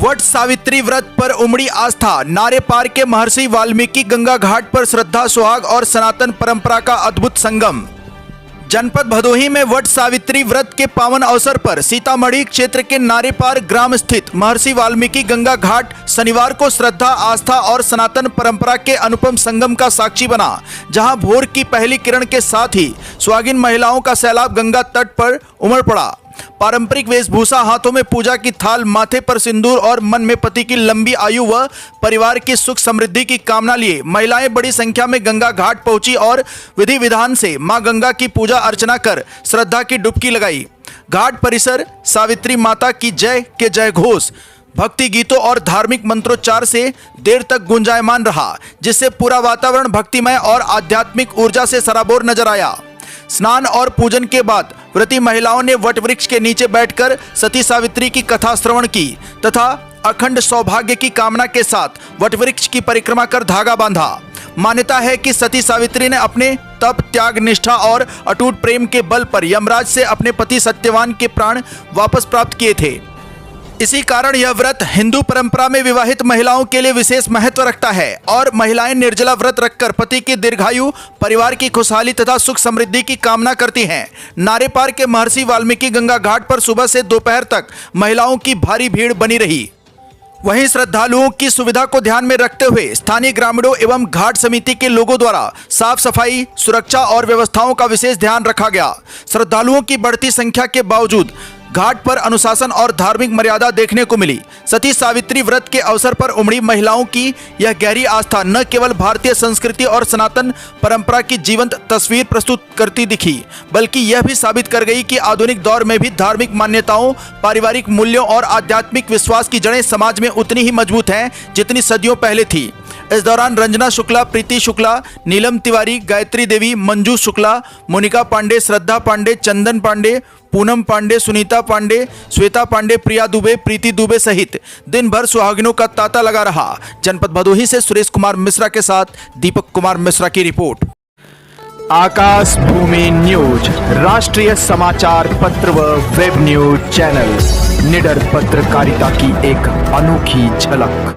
वट सावित्री व्रत पर उमड़ी आस्था। नारे पार के महर्षि वाल्मीकि गंगा घाट पर श्रद्धा, सुहाग और सनातन परंपरा का अद्भुत संगम। जनपद भदोही में वट सावित्री व्रत के पावन अवसर पर सीतामढ़ी क्षेत्र के नारे पार ग्राम स्थित महर्षि वाल्मीकि गंगा घाट शनिवार को श्रद्धा, आस्था और सनातन परंपरा के अनुपम संगम का साक्षी बना, जहां भोर की पहली किरण के साथ ही सुहागिन महिलाओं का सैलाब गंगा तट पर उमड़ पड़ा। पारंपरिक वेशभूषा, हाथों में पूजा की थाल, माथे पर सिंदूर और मन में पति की लंबी आयु व परिवार की सुख समृद्धि की कामना लिए महिलाएं बड़ी संख्या में गंगा घाट पहुंची और विधि विधान से मां गंगा की पूजा अर्चना कर श्रद्धा की डुबकी लगाई। घाट परिसर सावित्री माता की जय के जय घोष, भक्ति गीतों और धार्मिक मंत्रोच्चार से देर तक गुंजायमान रहा, जिससे पूरा वातावरण भक्तिमय और आध्यात्मिक ऊर्जा से सराबोर नजर आया। स्नान और पूजन के बाद व्रती महिलाओं ने वट वृक्ष के नीचे बैठकर सती सावित्री की कथा श्रवण की तथा अखंड सौभाग्य की कामना के साथ वट वृक्ष की परिक्रमा कर धागा बांधा। मान्यता है कि सती सावित्री ने अपने तप, त्याग, निष्ठा और अटूट प्रेम के बल पर यमराज से अपने पति सत्यवान के प्राण वापस प्राप्त किए थे। इसी कारण यह व्रत हिंदू परंपरा में विवाहित महिलाओं के लिए विशेष महत्व रखता है और महिलाएं निर्जला व्रत रखकर पति की दीर्घायु, परिवार की खुशहाली तथा सुख समृद्धि की कामना करती हैं। नारे पार के महर्षि वाल्मीकि गंगा घाट पर सुबह से दोपहर तक महिलाओं की भारी भीड़ बनी रही। वहीं श्रद्धालुओं की सुविधा को ध्यान में रखते हुए स्थानीय ग्रामीणों एवं घाट समिति के लोगों द्वारा साफ सफाई, सुरक्षा और व्यवस्थाओं का विशेष ध्यान रखा गया। श्रद्धालुओं की बढ़ती संख्या के बावजूद घाट पर अनुशासन और धार्मिक मर्यादा देखने को मिली। सती सावित्री व्रत के अवसर पर उमड़ी महिलाओं की यह गहरी आस्था न केवल भारतीय संस्कृति और सनातन परंपरा की जीवंत तस्वीर प्रस्तुत करती दिखी, बल्कि यह भी साबित कर गई कि आधुनिक दौर में भी धार्मिक मान्यताओं, पारिवारिक मूल्यों और आध्यात्मिक विश्वास की जड़ें समाज में उतनी ही मजबूत हैं जितनी सदियों पहले थी। इस दौरान रंजना शुक्ला, प्रीति शुक्ला, नीलम तिवारी, गायत्री देवी, मंजू शुक्ला, मोनिका पांडे, श्रद्धा पांडे, चंदन पांडे, पूनम पांडे, सुनीता पांडे, श्वेता पांडे, प्रिया दुबे, प्रीति दुबे सहित दिन भर सुहागिनों का तांता लगा रहा। जनपद भदोही से सुरेश कुमार मिश्रा के साथ दीपक कुमार मिश्रा की रिपोर्ट। आकाश भूमि न्यूज, राष्ट्रीय समाचार पत्र व वेब न्यूज चैनल, निडर पत्रकारिता की एक अनोखी झलक।